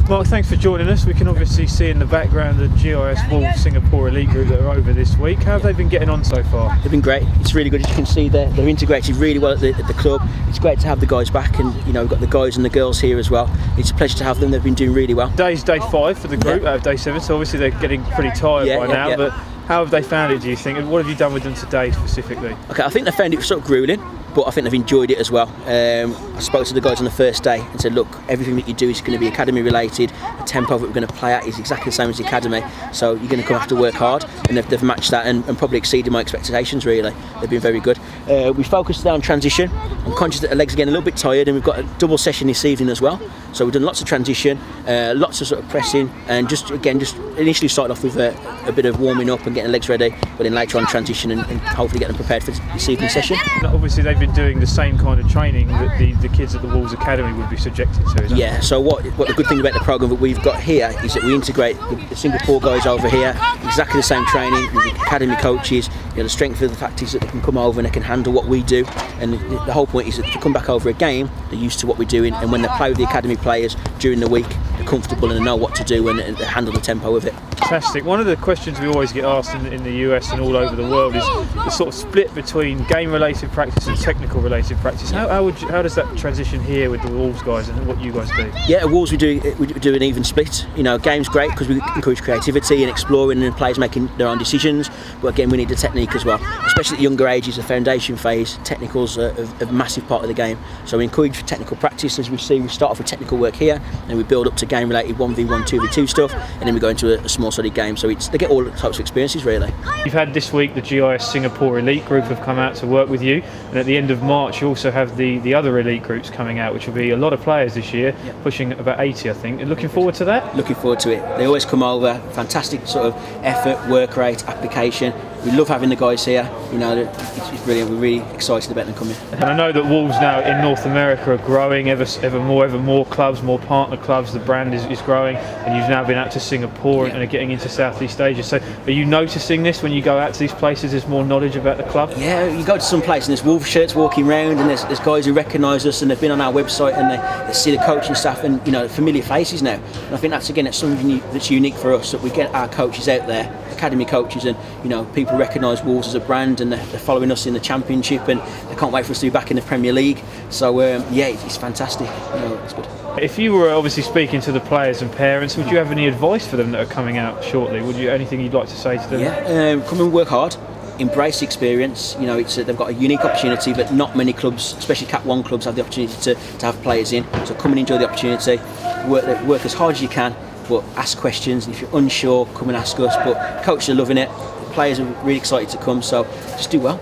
Mark, thanks for joining us. We can obviously see in the background the GIS Wolves Singapore Elite Group that are over this week. How have they been getting on so far? They've been great. It's really good. As you can see, they're integrated really well at the club. It's great to have the guys back, and we've got the guys and the girls here as well. It's a pleasure to have them. They've been doing really well. Today's day 5 for the group out of day 7, so obviously they're getting pretty tired by now. But how have they found it, do you think? And what have you done with them today specifically? Okay, I think they found it sort of grueling, but I think they've enjoyed it as well. I spoke to the guys on the first day and said, look, everything that you do is going to be academy related. The tempo that we're going to play at is exactly the same as the academy, so you're going to have to work hard, and they've matched that and probably exceeded my expectations really. They've been very good. We focused today on transition. I'm conscious that the legs are getting a little bit tired, and we've got a double session this evening as well. So we've done lots of transition, lots of sort of pressing, and just initially started off with a bit of warming up and getting the legs ready, but then later on transition and hopefully get them prepared for this evening session. Obviously they've been doing the same kind of training that the kids at the Wolves Academy would be subjected to, isn't it? Yeah, so what the good thing about the programme that we've got here is that we integrate the Singapore guys over here, exactly the same training with the academy coaches. The strength of the fact is that they can come over and they can handle what we do, and the whole point is that to come back over a game, they're used to what we're doing, and when they play with the academy players during the week, they're comfortable and they know what to do and they handle the tempo of it. Fantastic. One of the questions we always get asked in the US and all over the world is the sort of split between game-related practice and technical-related practice. How does that transition here with the Wolves guys and what you guys do? Yeah, at Wolves we do an even split. Game's great because we encourage creativity and exploring and players making their own decisions. But again, we need the technique as well, especially at younger ages, the foundation phase. Technical's a massive part of the game. So we encourage technical practice. As we see, we start off with technical work here, and we build up to game-related 1v1, 2v2 stuff, and then we go into a small study game. So they get all types of experiences really. You've had this week the GIS Singapore Elite Group have come out to work with you, and at the end of March you also have the other elite groups coming out, which will be a lot of players this year, pushing about 80 I think. Looking forward to that? Looking forward to it. They always come over, fantastic sort of effort, work rate, application. We love having the guys here, it's brilliant. We're really excited about them coming. And I know that Wolves now in North America are growing ever more clubs, more partner clubs. The brand is growing, and you've now been out to Singapore and are getting into Southeast Asia. So are you noticing this when you go out to these places? There's more knowledge about the club? Yeah, you go to some place and there's Wolves shirts walking around, and there's guys who recognise us and they've been on our website and they see the coaching staff and familiar faces now. And I think that's something that's unique for us, that we get our coaches out there, academy coaches, and people recognise Wolves as a brand, and they're following us in the Championship, and they can't wait for us to be back in the Premier League. So it's fantastic. It's good. If you were obviously speaking to the players and parents, would you have any advice for them that are coming out shortly? Anything you'd like to say to them? Yeah, come and work hard. Embrace the experience. They've got a unique opportunity that not many clubs, especially Cat 1 clubs, have the opportunity to have players in. So come and enjoy the opportunity. Work as hard as you can, but ask questions. And if you're unsure, come and ask us. But coaches are loving it. The players are really excited to come. So just do well.